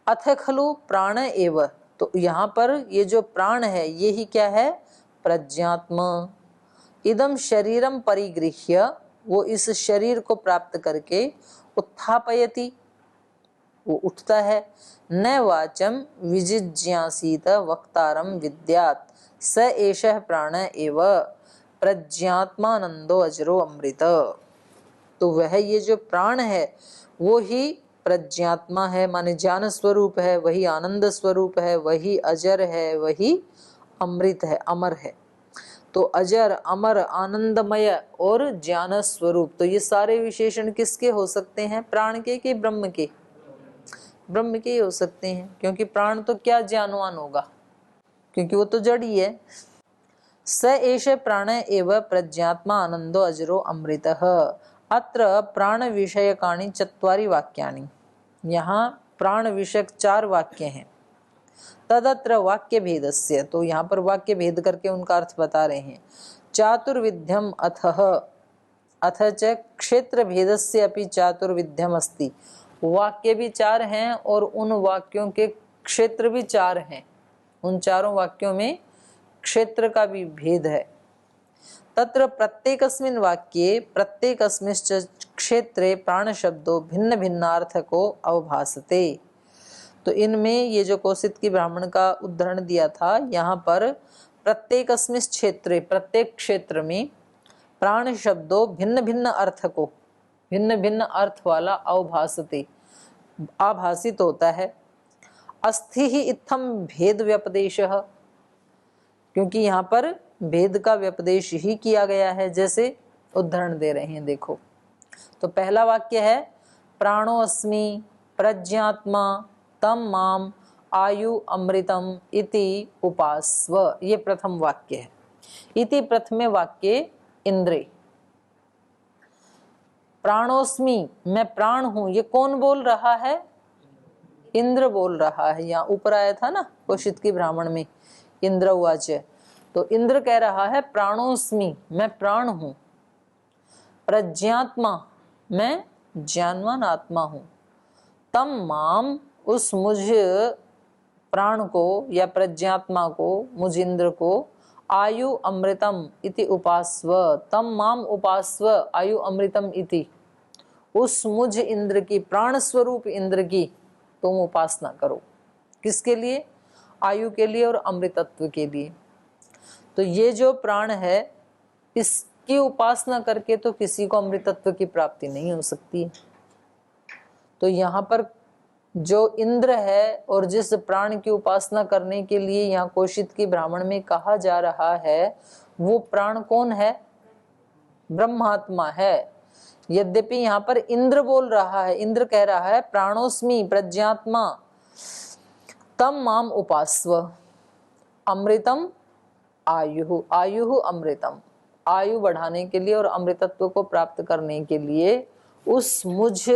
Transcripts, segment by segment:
अथ खलु प्राण एव, तो यहाँ पर ये जो प्राण है ये ही क्या है, प्रज्ञात्मा। इदम शरीरम परिगृह्य, वो इस शरीर को प्राप्त करके, उत्थापयति, वो उठता है, न वाचम विजिज्ञासीत वक्तारम विद्यात् स एषः प्राण एव प्रज्ञात्मानंदो अजरो अमृत। तो वह ये जो प्राण है वो ही प्रज्ञात्मा है, माने ज्ञान स्वरूप है, वही आनंद स्वरूप है, वही अजर है, वही अमृत है, अमर है। तो अजर, अमर, आनंदमय और ज्ञान स्वरूप, तो ये सारे विशेषण किसके हो सकते हैं, प्राण के कि ब्रह्म के? ब्रह्म के ही हो सकते हैं, क्योंकि प्राण तो क्या ज्ञानवान होगा, क्योंकि वो तो जड़ ही है। स एष प्राण एव प्रज्ञात्मा आनंदो अजरो अमृतः। अत्र प्राण विषयकानि चत्वारि वाक्यानि, यहाँ प्राण विषयक 4 वाक्य हैं। तदत्र वाक्य भेदस्य, तो यहाँ पर वाक्य भेद करके उनका अर्थ बता रहे हैं। चातुर्विध्यम अथः, अथ च क्षेत्र भेदस्य अपि चातुर्विध्यम अस्ति, वाक्य भी 4 हैं और उन वाक्यों के क्षेत्र भी 4 हैं, उन चारों वाक्यों में क्षेत्र का भी भेद है। तत्र प्रत्येकस्मिन् वाक्ये प्रत्येकस्मिंश्च क्षेत्रे प्राण शब्दो भिन्न भिन्नार्थको अवभासते। तो इनमें ये जो कौशिक की ब्राह्मण का उदाहरण दिया था, यहाँ पर प्रत्येकस्मिन् क्षेत्रे, प्रत्येक क्षेत्र में प्राण शब्दों भिन्न भिन्न अर्थ को, भिन्न भिन्न अर्थ वाला अवभासते, आभासित होता है। अस्थि ही इत्थम भेद व्यपदेशः, क्योंकि यहाँ पर भेद का व्यपदेश ही किया गया है, जैसे उदाहरण दे रहे हैं देखो। तो पहला वाक्य है प्राणो अस्मि प्रज्ञात्मा तम माम आयु अमृतम इति उपास्व, ये प्रथम वाक्य है। इति प्रथमे वाक्य इंद्रे, प्राणोस्मि, मैं प्राण हूं, ये कौन बोल रहा है, इंद्र बोल रहा है। यहाँ ऊपर आया था ना कौशिक की ब्राह्मण में, इंद्र उवाच, तो इंद्र कह रहा है प्राणोस्मि, मैं प्राण हूं, प्रज्ञात्मा, मैं ज्ञानवान आत्मा हूं, तम माम, उस मुझ प्राण को या प्रज्ञात्मा को, मुझ इंद्र को, आयु अमृतम इति उपास्व, तम माम उपास्व आयु अमृतम इति, उस मुझ इंद्र की, प्राण स्वरूप इंद्र की तुम उपासना करो। किसके लिए, आयु के लिए और अमृतत्व के लिए। तो ये जो प्राण है इसकी उपासना करके तो किसी को अमृतत्व की प्राप्ति नहीं हो सकती। तो यहाँ पर जो इंद्र है और जिस प्राण की उपासना करने के लिए यहाँ कौशिक की ब्राह्मण में कहा जा रहा है, वो प्राण कौन है, ब्रह्मात्मा है। यद्यपि यहाँ पर इंद्र बोल रहा है, इंद्र कह रहा है प्राणोस्मि प्रज्ञात्मा तम माम उपास्व अमृतम आयु, आयु अमृतम, आयु बढ़ाने के लिए और अमृतत्व को प्राप्त करने के लिए उस मुझ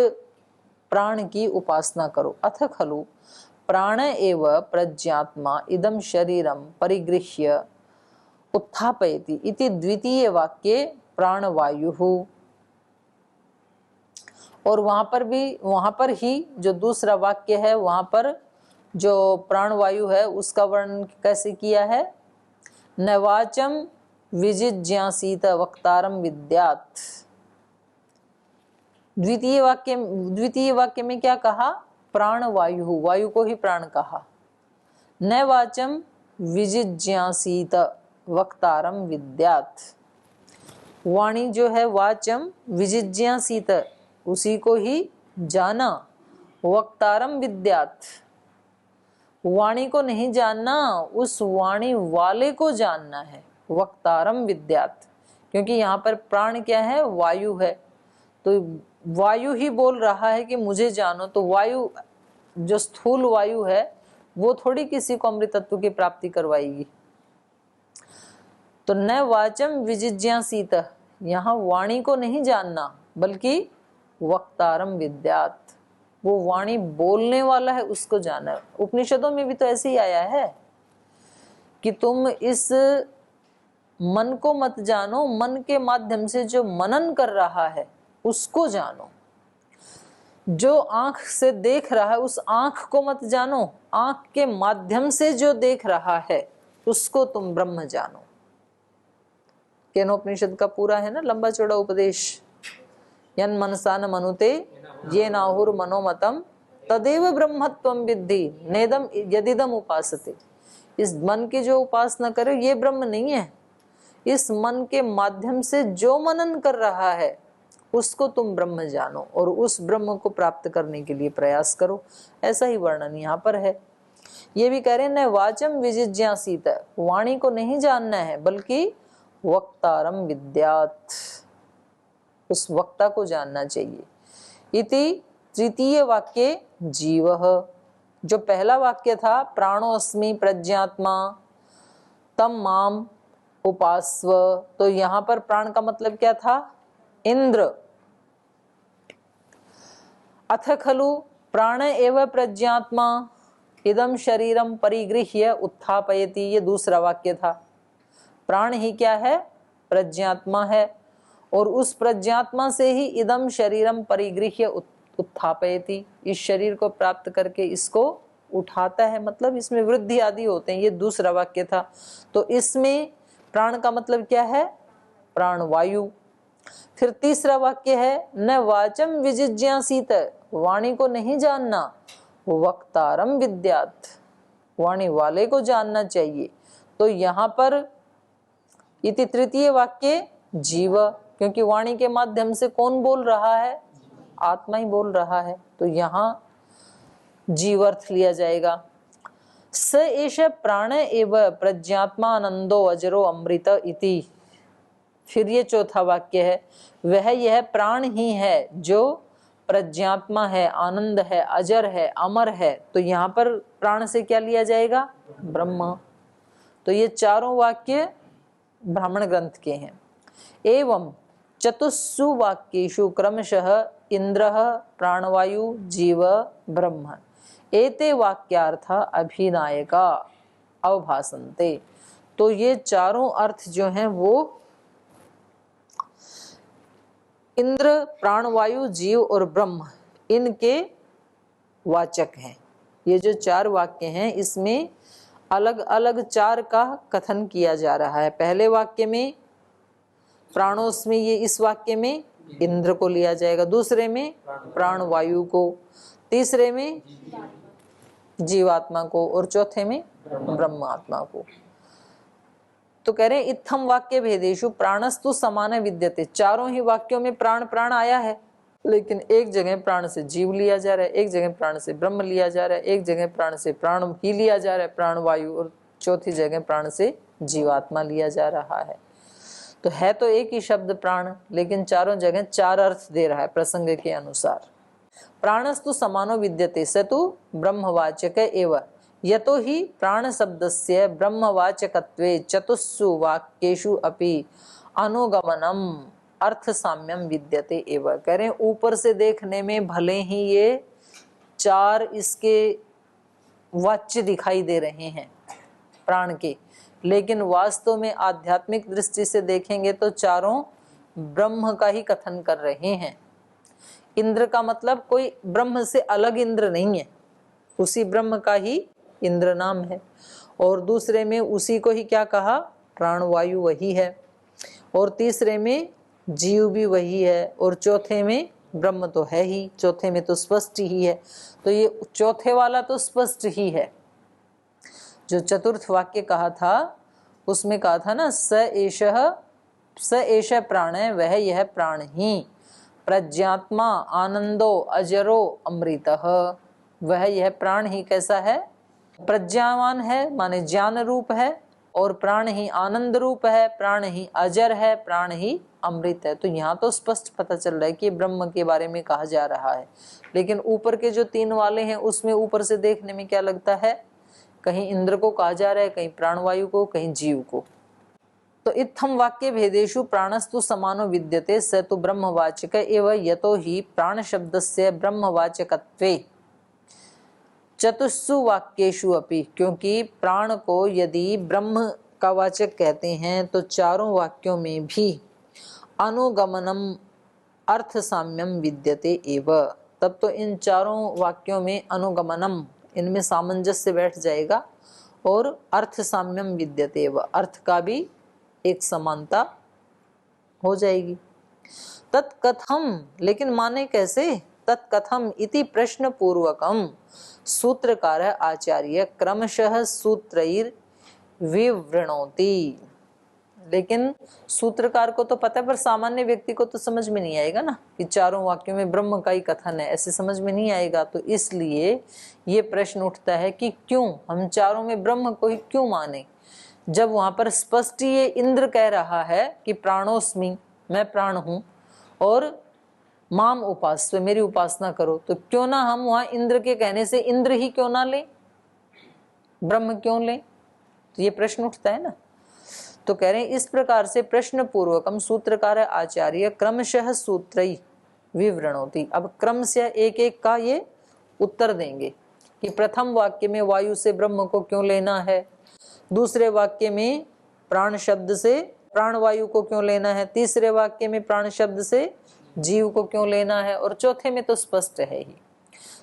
प्राण की उपासना करो। अथ खलु प्राण एव प्रज्ञात्मा इदम शरीरम परिगृह्य उत्थापयति इति द्वितीय वाक्ये प्राणवायु। और वहां पर ही जो दूसरा वाक्य है, वहां पर जो प्राणवायु है उसका वर्णन कैसे किया है, नवाचम विजिज्ञासीत वक्तारम विद्यात्। द्वितीय वाक्य में क्या कहा, प्राणवायु, वायु को ही प्राण कहा। नवाचम विजिज्ञासीत वक्तारम विद्यात्, वाणी जो है वाचम विजिज्ञासीत, उसी को ही जाना, वक्तारम विद्यात्, वाणी को नहीं जानना, उस वाणी वाले को जानना है, वक्तारम विद्यात्। क्योंकि यहाँ पर प्राण क्या है, वायु है, तो वायु ही बोल रहा है कि मुझे जानो। तो वायु जो स्थूल वायु है वो थोड़ी किसी को अमृतत्व की प्राप्ति करवाएगी। तो न वाचम विजिज्ञासीत, यहाँ वाणी को नहीं जानना बल्कि वक्तारम विद्यात्, वो वाणी बोलने वाला है उसको जाना। उपनिषदों में भी तो ऐसे ही आया है कि तुम इस मन को मत जानो, मन के माध्यम से जो मनन कर रहा है उसको जानो। जो आंख से देख रहा है उस आंख को मत जानो, आंख के माध्यम से जो देख रहा है उसको तुम ब्रह्म जानो। केनोपनिषद का पूरा है ना लंबा चौड़ा उपदेश। यन मनसा न मनुते ये नाहुर मनोमतम तदेव ब्रह्मत्वम विद्धि नेदम यदिदम उपासते। इस मन की जो उपासना करे ये ब्रह्म नहीं है। इस मन के माध्यम से जो मनन कर रहा है उसको तुम ब्रह्म जानो और उस ब्रह्म को प्राप्त करने के लिए प्रयास करो। ऐसा ही वर्णन यहाँ पर है। ये भी कह रहे हैं न वाचम विजिज्ञासीत, वाणी को नहीं जानना है बल्कि वक्तारम विद्यात, उस वक्ता को जानना चाहिए। इति तृतीय वाक्य जीवः, जो पहला वाक्य था प्राणोस्मि प्रज्ञात्मा तम माम उपास्व, तो यहाँ पर प्राण का मतलब क्या था? इंद्र। अथ खलु प्राण एव प्रज्ञात्मा इदम शरीरम परिगृह्य उत्थापयति, ये दूसरा वाक्य था। प्राण ही क्या है? प्रज्ञात्मा है और उस प्रज्ञात्मा से ही इदम शरीरम परिगृह्य उत्थापयति, इस शरीर को प्राप्त करके इसको उठाता है, मतलब इसमें वृद्धि आदि होते हैं। ये दूसरा वाक्य था। तो इसमें प्राण का मतलब क्या है? प्राण वायु। फिर तीसरा वाक्य है न वाचम विजिज्ञासीत, वाणी को नहीं जानना, वक्तारम विद्यात, वाणी वाले को जानना चाहिए। तो यहाँ पर इति तृतीय वाक्य जीव, क्योंकि वाणी के माध्यम से कौन बोल रहा है? आत्मा ही बोल रहा है। तो यहाँ जीव अर्थ लिया जाएगा। स एष प्राण एव प्रज्ञात्मानंदो अजरो अमृत इति, फिर ये चौथा वाक्य है, वह यह प्राण ही है जो प्रज्ञात्मा है, आनंद है, अजर है, अमर है। तो यहाँ पर प्राण से क्या लिया जाएगा? ब्रह्म। तो ये चारों वाक्य ब्राह्मण ग्रंथ के हैं। एवं चतुस्सु वाक्येषु क्रमशः इंद्रः प्राणवायु जीव ब्रह्म एते वाक्यार्थ अभिनायका अवभासन्ते। तो ये चारों अर्थ जो हैं वो इंद्र, प्राणवायु, जीव और ब्रह्म इनके वाचक हैं। ये जो चार वाक्य हैं इसमें अलग अलग चार का कथन किया जा रहा है। पहले वाक्य में प्राणोस्मि, ये इस वाक्य में इंद्र को लिया जाएगा, दूसरे में प्राणवायु को, तीसरे में जीवात्मा को और चौथे में ब्रह्मात्मा को। तो कह रहे हैं इत्थम वाक्य भेदेशु प्राणस्तु समान विद्यते, चारों ही वाक्यों में प्राण प्राण आया है, लेकिन एक जगह प्राण से जीव लिया जा रहा है, एक जगह प्राण से ब्रह्म लिया जा रहा है, एक जगह प्राण से प्राण ही लिया जा रहा है, प्राण वायु, और चौथी जगह प्राण से जीवात्मा लिया जा रहा है। तो है तो एक ही शब्द प्राण, लेकिन चारों जगह चार अर्थ दे रहा है प्रसंग के अनुसार। प्राणस्तु समानो विद्यते स तु ब्रह्मवाचक एव, यतो ही प्राण शब्दस्य ब्रह्मवाचकत्वे चतुस्सु वाक्येषु अपि अनुगमनम अर्थ साम्यम विद्यते एव। कह रहे हैं ऊपर से देखने में भले ही ये चार इसके वाच्य दिखाई दे रहे हैं प्राण के, लेकिन वास्तव में आध्यात्मिक दृष्टि से देखेंगे तो चारों ब्रह्म का ही कथन कर रहे हैं। इंद्र का मतलब कोई ब्रह्म से अलग इंद्र नहीं है, उसी ब्रह्म का ही इंद्र नाम है। और दूसरे में उसी को ही क्या कहा? प्राणवायु वही है, और तीसरे में जीव भी वही है, और चौथे में ब्रह्म तो है ही, चौथे में तो स्पष्ट ही है। तो ये चौथे वाला तो स्पष्ट ही है। जो चतुर्थ वाक्य कहा था उसमें कहा था ना स एष प्राण, वह यह प्राण ही, प्रज्ञात्मा आनंदो अजरो अमृतः, वह यह प्राण ही कैसा है? प्रज्ञावान है, माने ज्ञान रूप है, और प्राण ही आनंद रूप है, प्राण ही अजर है, प्राण ही अमृत है। तो यहाँ तो स्पष्ट पता चल रहा है कि ब्रह्म के बारे में कहा जा रहा है। लेकिन ऊपर के जो तीन वाले हैं उसमें ऊपर से देखने में क्या लगता है? कहीं इंद्र को कहा जा रहा है, कहीं प्राणवायु को, कहीं जीव को। तो इत्थम वाक्य भेदेशु प्राणस्तु समानो विद्यते स तु ब्रह्मवाचक एव, यतो ही प्राण शब्दस्य ब्रह्मवाचकत्वे चतुस्सु वाक्येषु अपि, क्योंकि प्राण को यदि ब्रह्म का वाचक कहते हैं तो चारों वाक्यों में भी अनुगमनम अर्थ साम्यम विद्यते एव, तब तो इन चारों वाक्यों में अनुगमनम, इनमें सामंजस्य बैठ जाएगा और अर्थ साम्यम विद्यते, व अर्थ का भी एक समानता हो जाएगी। तत्कथम, लेकिन माने कैसे? तत्कथम इति प्रश्न पूर्वकम सूत्रकार आचार्य क्रमशः सूत्रैर विवृणोति। लेकिन सूत्रकार को तो पता है, पर सामान्य व्यक्ति को तो समझ में नहीं आएगा ना कि चारों वाक्यों में ब्रह्म का ही कथन है, ऐसे समझ में नहीं आएगा। तो इसलिए ये प्रश्न उठता है कि क्यों हम चारों में ब्रह्म को ही क्यों माने, जब वहां पर स्पष्ट ये इंद्र कह रहा है कि प्राणोस्मि, मैं प्राण हूं, और माम उपास्य, मेरी उपासना करो। तो क्यों ना हम वहां इंद्र के कहने से इंद्र ही क्यों ना ले, ब्रह्म क्यों ले? तो ये प्रश्न उठता है ना। तो कह रहे हैं इस प्रकार से प्रश्न पूर्वकम सूत्रकार आचार्य क्रमशः सूत्रई विवरणोति। अब क्रम से एक एक का ये उत्तर देंगे कि प्रथम वाक्य में वायु से ब्रह्म को क्यों लेना है, दूसरे वाक्य में प्राण शब्द से प्राण वायु को क्यों लेना है, तीसरे वाक्य में प्राण शब्द से जीव को क्यों लेना है, और चौथे में तो स्पष्ट है ही।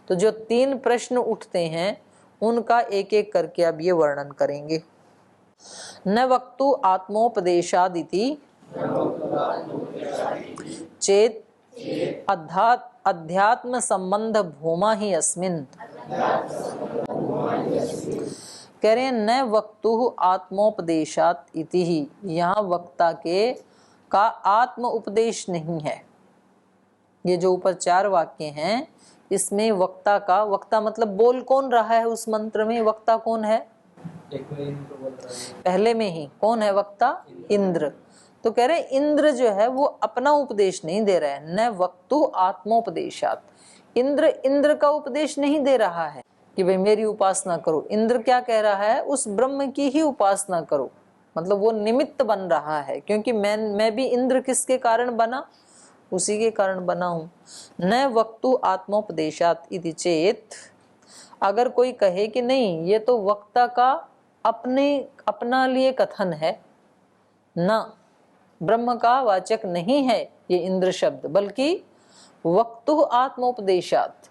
तो जो तीन प्रश्न उठते हैं उनका एक एक करके अब ये वर्णन करेंगे। न वक्तु आत्मोपदेशादिति चेत अध्यात्म संबंध भूमा ही अस्मिन्। कह रहे हैं न वक्तु आत्मोपदेशात इति ही, यहाँ वक्ता के का आत्म उपदेश नहीं है। ये जो ऊपर चार वाक्य हैं इसमें वक्ता का, वक्ता मतलब बोल कौन रहा है उस मंत्र में, वक्ता कौन है? पहले में ही कौन है वक्ता? इंद्र। तो कह रहे इंद्र जो है वो अपना उपदेश नहीं दे रहा है। न वक्तु आत्मोपदेशात, इंद्र का उपदेश नहीं दे रहा है कि भाई मेरी उपासना करो। इंद्र क्या कह रहा है? उस ब्रह्म की ही उपासना करो, मतलब वो निमित्त बन रहा है, क्योंकि मैं भी इंद्र किसके कारण बना? उसी के कारण बना हूं। न वक्तु आत्मोपदेशात इति चेत, अगर कोई कहे कि नहीं ये तो वक्ता का अपना लिए कथन है ना, ब्रह्म का वाचक नहीं है ये इंद्र शब्द, बल्कि वक्तु आत्मोपदेशात,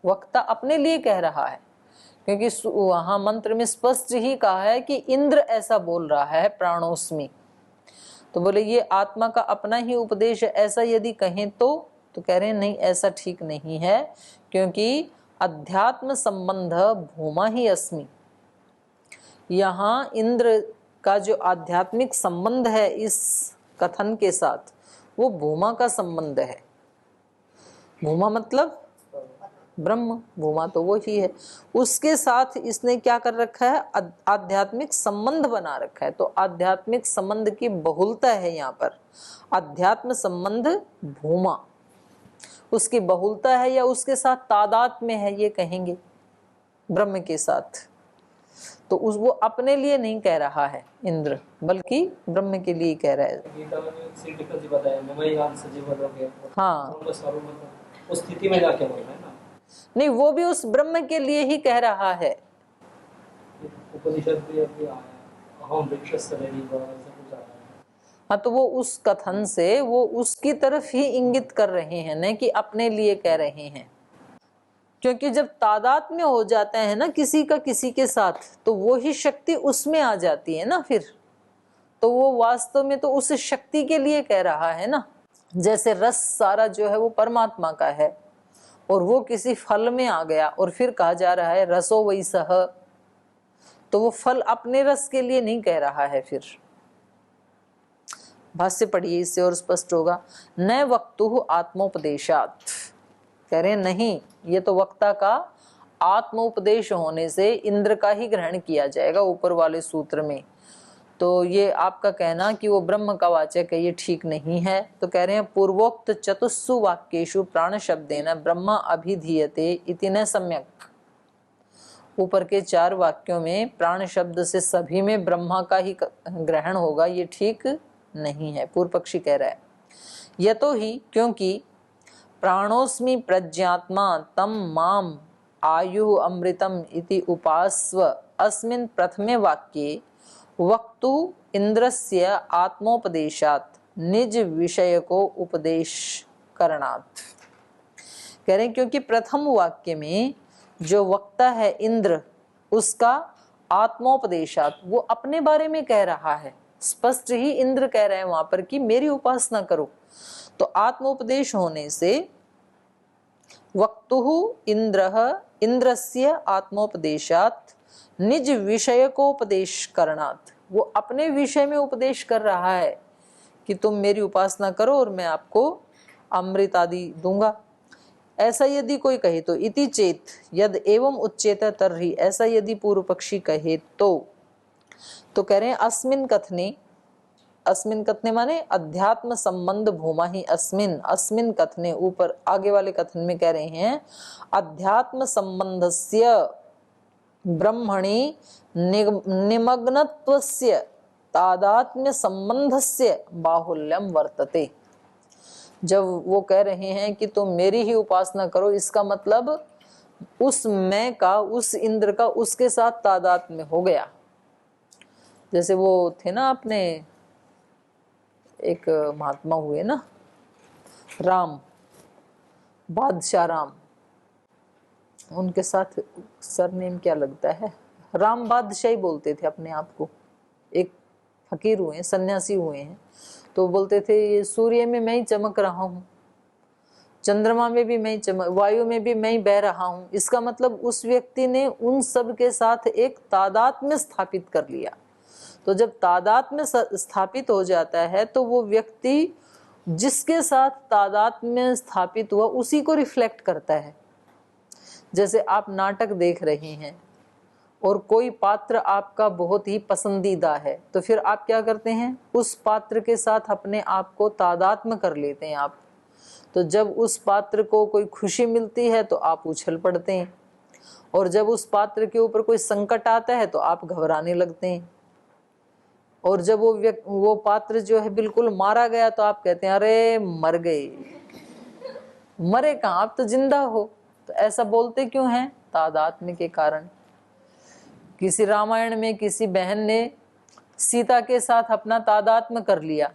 वक्ता अपने लिए कह रहा है, क्योंकि वहां मंत्र में स्पष्ट ही कहा है कि इंद्र ऐसा बोल रहा है प्राणोस्मि। तो बोले ये आत्मा का अपना ही उपदेश है, ऐसा यदि कहें तो कह रहे हैं नहीं, ऐसा ठीक नहीं है, क्योंकि अध्यात्म संबंध भूमा ही अस्मि। यहाँ इंद्र का जो आध्यात्मिक संबंध है इस कथन के साथ, वो भूमा का संबंध है। भूमा मतलब ब्रह्म, भूमा तो वो ही है, उसके साथ इसने क्या कर रखा है? आध्यात्मिक संबंध बना रखा है। तो आध्यात्मिक संबंध की बहुलता है यहाँ पर, अध्यात्म संबंध भूमा, उसकी बहुलता है या उसके साथ तादाद में है, ये कहेंगे ब्रह्म के साथ। तो वो अपने लिए नहीं कह रहा है इंद्र, बल्कि ब्रह्म के लिए कह रहा है। हाँ, उस स्थिति में जाके बोल रहा है ना, नहीं वो भी उस ब्रह्म के लिए ही कह रहा है। उपनिषद भी हाँ, तो वो उस कथन से वो उसकी तरफ ही इंगित कर रहे हैं, न कि अपने लिए कह रहे हैं। क्योंकि जब तादाद में हो जाता है ना किसी का किसी के साथ, तो वो ही शक्ति उसमें आ जाती है ना फिर, तो वो वास्तव में तो उस शक्ति के लिए कह रहा है ना। जैसे रस सारा जो है वो परमात्मा का है, और वो किसी फल में आ गया और फिर कहा जा रहा है रसो वही सह, तो वो फल अपने रस के लिए नहीं कह रहा है। फिर भाष्य पढ़िए, इससे और स्पष्ट होगा। न वक्तु आत्मोपदेशात, कह रहे नहीं, ये तो वक्ता का आत्मोपदेश होने से इंद्र का ही ग्रहण किया जाएगा ऊपर वाले सूत्र में। तो ये आपका कहना कि वो ब्रह्म का वाचक है, ये ठीक नहीं है। तो कह रहे हैं पूर्वोक्त चतुस्सु वाक्येषु प्राण शब्देन ब्रह्म अभिधीयते इति न सम्यक। ऊपर के चार वाक्यों में प्राण शब्द से सभी में ब्रह्मा का ही ग्रहण होगा, ये ठीक नहीं है, पूर्व पक्षी कह रहा है। यतो ही, क्योंकि प्राणोस्मि प्रज्ञात्मा तम माम आयु अमृतम इति उपास्व अस्मिन् प्रथमे वाक्ये वक्तु इंद्रस्य आत्मोपदेशात निज विषय को उपदेश करणात्। कह रहे हैं क्योंकि प्रथम वाक्य में जो वक्ता है इंद्र, उसका आत्मोपदेशात, वो अपने बारे में कह रहा है, स्पष्ट ही इंद्र कह रहे हैं वहां पर कि मेरी उपासना करो। तो आत्मोपदेश होने से वक्तुः इंद्रः इंद्रस्य आत्मोपदेशात निज विषयकोपदेश करणात्, वो अपने विषय में उपदेश कर रहा है कि तुम मेरी उपासना करो और मैं आपको अमृत आदि दूंगा। ऐसा यदि कोई कहे तो इति चेत यद एवं उच्चेत तर्हि, ऐसा यदि पूर्व पक्षी कहे तो कह रहे हैं अस्मिन कथने, अस्मिन कथने माने अध्यात्म संबंध भूमा ही अस्मिन, अस्मिन कथने ऊपर आगे वाले कथन में कह रहे हैं अध्यात्म संबंधस्य ब्रह्मणि निमग्नत्वस्य तादात्म्य संबंधस्य बाहुल्यम वर्तते। जब वो कह रहे हैं कि तुम मेरी ही उपासना करो, इसका मतलब उस मैं का, उस इंद्र का उसके साथ तादात्म्य हो गया। जैसे वो थे ना अपने एक महात्मा हुए ना राम, बादशाह राम, उनके साथ सरनेम क्या लगता है, राम बादशाह ही बोलते थे अपने आप को। एक फकीर हुए, सन्यासी हुए हैं, तो बोलते थे ये सूर्य में मैं ही चमक रहा हूँ, चंद्रमा में भी मैं ही चमक, वायु में भी मैं ही बह रहा हूँ। इसका मतलब उस व्यक्ति ने उन सब के साथ एक तादात्म्य स्थापित कर लिया। तो जब तादात्म्य स्थापित हो जाता है तो वो व्यक्ति जिसके साथ तादात्म्य स्थापित हुआ उसी को रिफ्लेक्ट करता है। जैसे आप नाटक देख रहे हैं और कोई पात्र आपका बहुत ही पसंदीदा है, तो फिर आप क्या करते हैं, उस पात्र के साथ अपने आप को तादात्म्य कर लेते हैं आप। तो जब उस पात्र को कोई खुशी मिलती है तो आप उछल पड़ते हैं, और जब उस पात्र के ऊपर कोई संकट आता है तो आप घबराने लगते हैं, और जब वो पात्र जो है बिल्कुल मारा गया तो आप कहते हैं अरे मर गए। मरे कहाँ, आप तो जिंदा हो। तो ऐसा बोलते क्यों हैं, तादात्म्य के कारण। किसी रामायण में किसी बहन ने सीता के साथ अपना तादात्म्य कर लिया,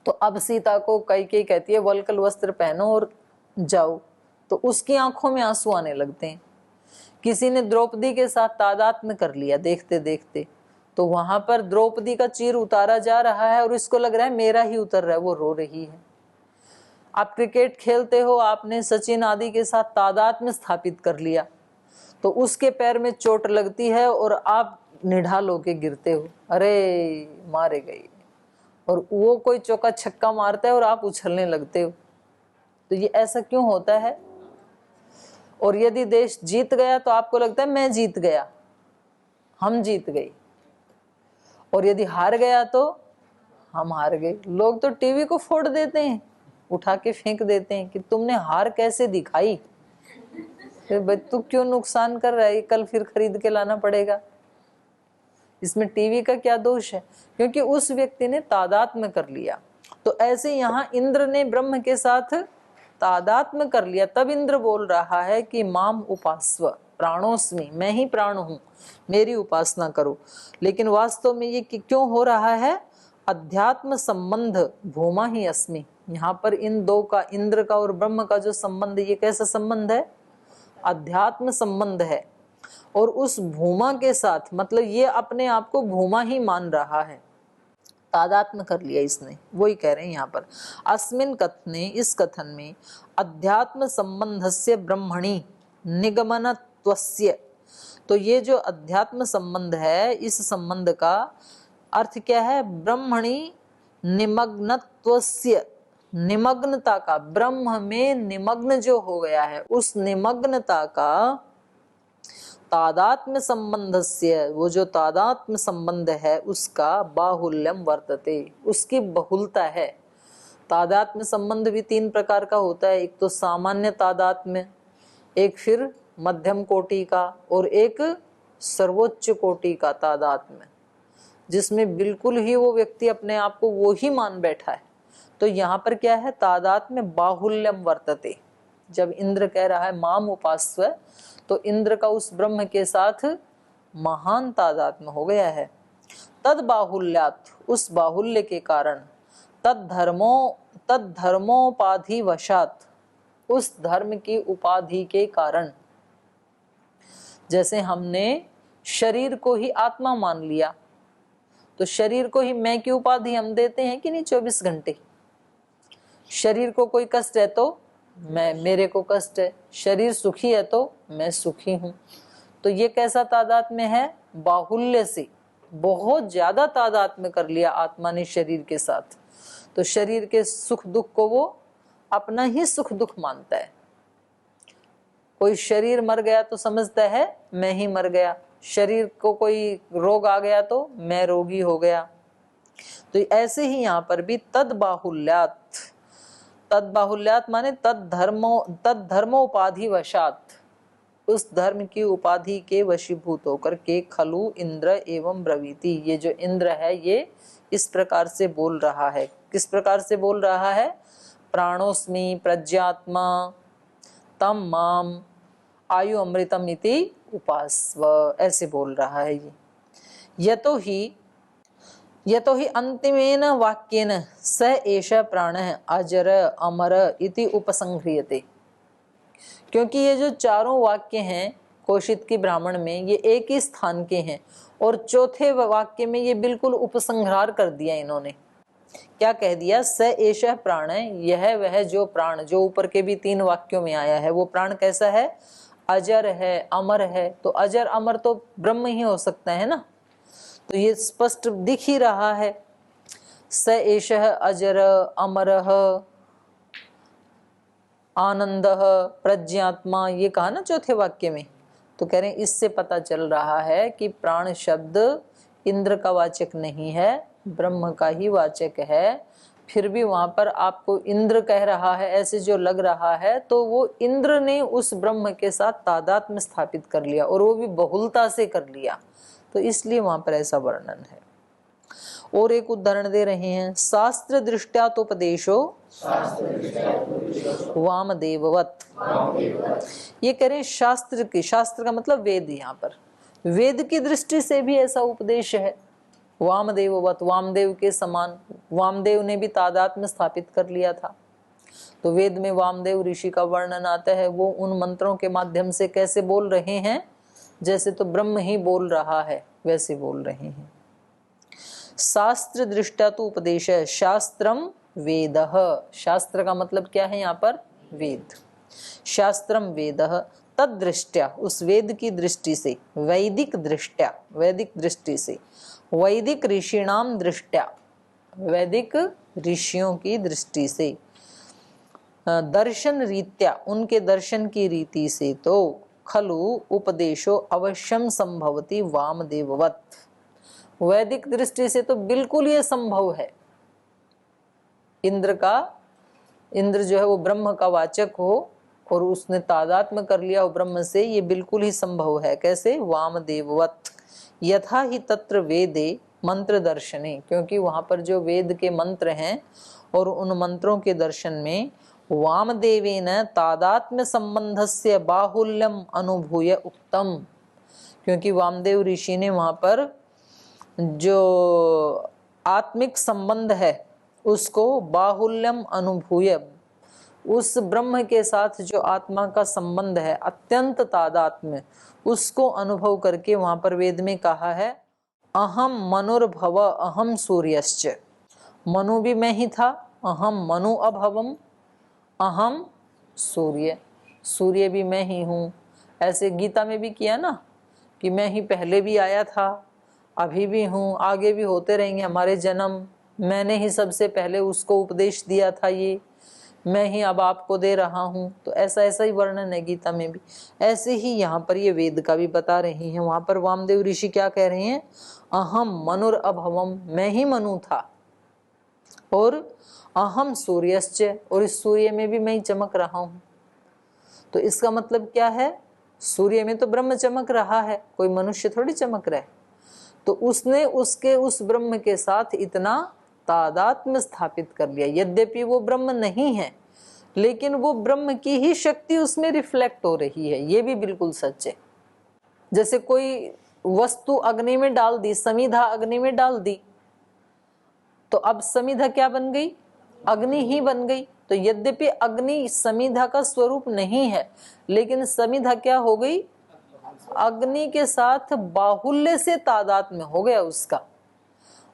तो अब सीता को कैकेयी कहती है वल्कल वस्त्र पहनो और जाओ, तो उसकी आंखों में आंसू आने लगते हैं। किसी ने द्रौपदी के साथ तादात्म्य कर लिया देखते देखते, तो वहां पर द्रौपदी का चीर उतारा जा रहा है और इसको लग रहा है मेरा ही उतर रहा है, वो रो रही है। आप क्रिकेट खेलते हो, आपने सचिन आदि के साथ तादात्म्य स्थापित कर लिया, तो उसके पैर में चोट लगती है और आप निढाल होके गिरते हो, अरे मारे गए, और वो कोई चौका छक्का मारता है और आप उछलने लगते हो। तो ये ऐसा क्यों होता है। और यदि देश जीत गया तो आपको लगता है मैं जीत गया, हम जीत गए, और यदि हार गया तो हम हार गए। लोग तो टीवी को फोड़ देते हैं, उठा के फेंक देते हैं कि तुमने हार कैसे दिखाई, फिर तू क्यों नुकसान कर रहा है, कल फिर खरीद के लाना पड़ेगा। इसमें टीवी का क्या दोष है, क्योंकि उस व्यक्ति ने तादात्म्य कर लिया। तो ऐसे यहाँ इंद्र ने ब्रह्म के साथ तादात्म्य कर लिया, तब इंद्र बोल रहा है कि माम उपास्व प्राणोस्मि, मैं ही प्राण हूं, मेरी उपासना करो। लेकिन वास्तव में ये क्यों हो रहा है, अध्यात्म संबंध भूमा ही अस्मि। यहाँ पर इन दो का, इंद्र का और ब्रह्म का जो संबंध, ये कैसा संबंध है, अध्यात्म संबंध है। और उस भूमा के साथ मतलब ये अपने आप को भूमा ही मान रहा है, तादात्म्य कर लिया इसने। वही कह रहे हैं यहाँ पर अस्मिन कथने, इस कथन में अध्यात्म संबंधस्य ब्रह्मणि निगमनत्वस्य। तो ये जो अध्यात्म संबंध है, इस संबंध का अर्थ क्या है, ब्रह्मणि निमग्नत्वस्य, निमग्नता का, ब्रह्म में निमग्न जो हो गया है उस निमग्नता का, तादात्म्य संबंधस्य, वो जो तादात्म्य संबंध है उसका बाहुल्यम वर्तते, उसकी बहुलता है। तादात्म्य संबंध भी तीन प्रकार का होता है, एक तो सामान्य तादात्म्य, एक फिर मध्यम कोटि का, और एक सर्वोच्च कोटि का तादात्म्य, जिसमें बिल्कुल ही वो व्यक्ति अपने आप को वो ही मान बैठा है। तो यहाँ पर क्या है, तादात्म्य बाहुल्यम वर्तते। जब इंद्र कह रहा है माम उपास्व, तो इंद्र का उस ब्रह्म के साथ महान तादात्म्य हो गया है। तद बाहुल्यात, उस बाहुल्य के कारण, तद धर्मोपाधि वशात, उस धर्म की उपाधि के कारण। जैसे हमने शरीर को ही आत्मा मान लिया, तो शरीर को ही मैं की उपाधि हम देते हैं कि नहीं 24 घंटे। शरीर को कोई कष्ट है तो मैं, मेरे को कष्ट है, शरीर सुखी है तो मैं सुखी हूं। तो ये कैसा तादात्म्य है? बाहुल्य से, बहुत ज्यादा तादात्म्य कर लिया आत्मा ने शरीर के साथ। तो शरीर के सुख दुख को वो अपना ही सुख दुख मानता है। कोई शरीर मर गया तो समझता है मैं ही मर गया, शरीर को कोई रोग आ गया तो मैं रोगी हो गया। तो ऐसे ही यहाँ पर भी तद बाहुल्यात, तद बाहुल्यात माने तद धर्मोपाधि वशात, उस धर्म की उपाधि के वशीभूत होकर के खलु इंद्र एवं ब्रवीति, ये जो इंद्र है ये इस प्रकार से बोल रहा है। किस प्रकार से बोल रहा है? प्राणोस्मि प्रज्ञात्मा तम माम आयु अमृतम इति उपास्व, ऐसे बोल रहा है ये। यतो ही अंतिमेन वाक्येन स एष प्राणः अजर अमर इति उपसंह्रियते, क्योंकि ये जो चारों वाक्य हैं कौशिक की ब्राह्मण में ये एक ही स्थान के हैं, और चौथे वाक्य में ये बिल्कुल उपसंहार कर दिया इन्होंने। क्या कह दिया? स एष प्राण, यह वह जो प्राण, जो ऊपर के भी 3 वाक्यों में आया है, वो प्राण कैसा है? अजर है, अमर है। तो अजर अमर तो ब्रह्म ही हो सकता है ना, तो ये स्पष्ट दिख ही रहा है। स एष अजर अमरः आनंद प्रज्ञात्मा, ये कहा ना चौथे वाक्य में। तो कह रहे हैं इससे पता चल रहा है कि प्राण शब्द इंद्र का वाचक नहीं है, ब्रह्म का ही वाचक है। फिर भी वहां पर आपको इंद्र कह रहा है ऐसे जो लग रहा है, तो वो इंद्र ने उस ब्रह्म के साथ तादात्म्य स्थापित कर लिया, और वो भी बहुलता से कर लिया, तो इसलिए वहां पर ऐसा वर्णन है। और एक उदाहरण दे रहे हैं, शास्त्र दृष्ट्यातोपदेशो वामदेववत। ये कह रहे हैं शास्त्र की, शास्त्र का मतलब वेद, यहाँ पर वेद की दृष्टि से भी ऐसा उपदेश है। वामदेववत, वामदेव के समान, वामदेव ने भी तादात्म्य स्थापित कर लिया था। तो वेद में वामदेव ऋषि का वर्णन आता है, वो उन मंत्रों के माध्यम से कैसे बोल रहे हैं, जैसे तो ब्रह्म ही बोल रहा है वैसे बोल रहे हैं। शास्त्र दृष्टा तो उपदेश है, शास्त्रम वेदः, शास्त्र का मतलब क्या है यहाँ पर? वेद। शास्त्रम वेदः तद दृष्टया, उस वेद की दृष्टि से, वैदिक दृष्टया, वैदिक दृष्टि से, वैदिक ऋषिणाम दृष्टया, वैदिक ऋषियों की दृष्टि से, दर्शन रीत्या, उनके दर्शन की रीति से, तो खलु उपदेशो अवश्यम संभवति वामदेववत, वैदिक दृष्टि से तो बिल्कुल ये संभव है। इंद्र जो है वो ब्रह्म का वाचक हो और उसने तादात्म्य कर लिया वो ब्रह्म से, ये बिल्कुल ही संभव है। कैसे? वामदेववत। यथा ही तत्र वेदे मंत्र दर्शने, क्योंकि वहां पर जो वेद के मंत्र हैं और उन मंत्रों के दर्शन में वामदेवेन तादात्म्य संबंधस्य बाहुल्यम अनुभूय उक्तम, क्योंकि वामदेव ऋषि ने वहां पर जो आत्मिक संबंध है उसको बाहुल्यम अनुभूय, उस ब्रह्म के साथ जो आत्मा का संबंध है अत्यंत तादात्म्य, उसको अनुभव करके वहां पर वेद में कहा है अहम मनुर्भव अहम सूर्यश्च, मनु भी मैं ही था, अहम मनु अभवम अहम सूर्य, सूर्य भी मैं ही हूँ। ऐसे गीता में भी किया ना कि मैं ही पहले भी आया था, अभी भी हूँ, आगे भी होते रहेंगे हमारे जन्म, मैंने ही सबसे पहले उसको उपदेश दिया था, ये मैं ही अब आपको दे रहा हूँ। तो ऐसा ही वर्णन है गीता में भी। ऐसे ही यहाँ पर ये वेद का भी बता रहे हैं। वहां पर वामदेव ऋषि क्या कह रहे हैं? अहम मनुर अभवम, मैं ही मनु था, और अहम सूर्यश्च, और इस सूर्य में भी मैं ही चमक रहा हूँ। तो इसका मतलब क्या है? सूर्य में तो ब्रह्म चमक रहा है, कोई मनुष्य थोड़ी चमक रहा है। तो उसने उसके उस ब्रह्म के साथ इतना तादात्म्य स्थापित कर लिया। यद्यपि वो ब्रह्म नहीं है, लेकिन वो ब्रह्म की ही शक्ति उसमें रिफ्लेक्ट हो रही है, ये भी बिल्कुल सच है। जैसे कोई वस्तु अग्नि में डाल दी, समिधा अग्नि में डाल दी, तो अब समिधा क्या बन गई? अग्नि ही बन गई। तो यद्यपि अग्नि समिधा का स्वरूप नहीं है, लेकिन समिधा क्या हो गई, अग्नि के साथ बाहुल्य से तादात्म्य हो गया उसका।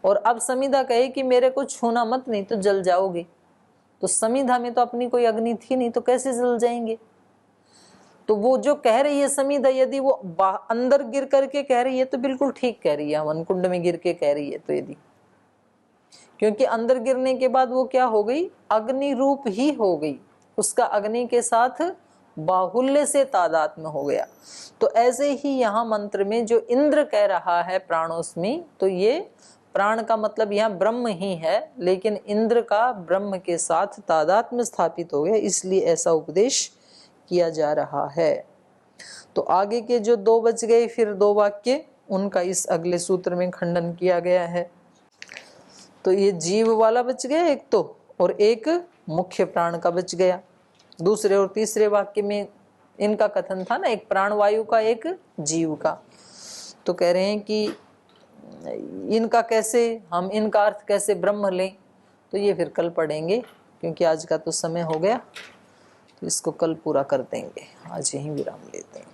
और अब समिधा कहे कि मेरे को छूना मत, नहीं तो जल जाओगे। तो समिधा में तो अपनी कोई अग्नि थी नहीं, तो कैसे जल जाएंगे। तो वो जो कह रही है समिधा, यदि वो अंदर गिर करके कह रही है तो बिल्कुल ठीक कह रही है, हवन कुंड में गिर के कह रही है तो यदि, क्योंकि अंदर गिरने के बाद वो क्या हो गई, अग्नि रूप ही हो गई, उसका अग्नि के साथ बाहुल्य से तादात्म्य हो गया। तो ऐसे ही यहाँ मंत्र में जो इंद्र कह रहा है प्राणोस्मि, तो ये प्राण का मतलब यहाँ ब्रह्म ही है, लेकिन इंद्र का ब्रह्म के साथ तादात्म्य स्थापित हो गया, इसलिए ऐसा उपदेश किया जा रहा है। तो आगे के जो 2 बच गए फिर 2 वाक्य, उनका इस अगले सूत्र में खंडन किया गया है। तो ये जीव वाला बच गया एक तो, और एक मुख्य प्राण का बच गया। दूसरे और तीसरे वाक्य में इनका कथन था ना, एक प्राणवायु का एक जीव का। तो कह रहे हैं कि इनका कैसे, हम इनका अर्थ कैसे ब्रह्म लें, तो ये फिर कल पढ़ेंगे, क्योंकि आज का तो समय हो गया, तो इसको कल पूरा कर देंगे। आज यहीं विराम लेते हैं।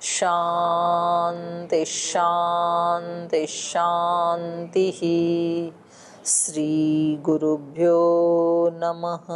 शांति शांति शांति। श्री गुरुभ्यो नमः।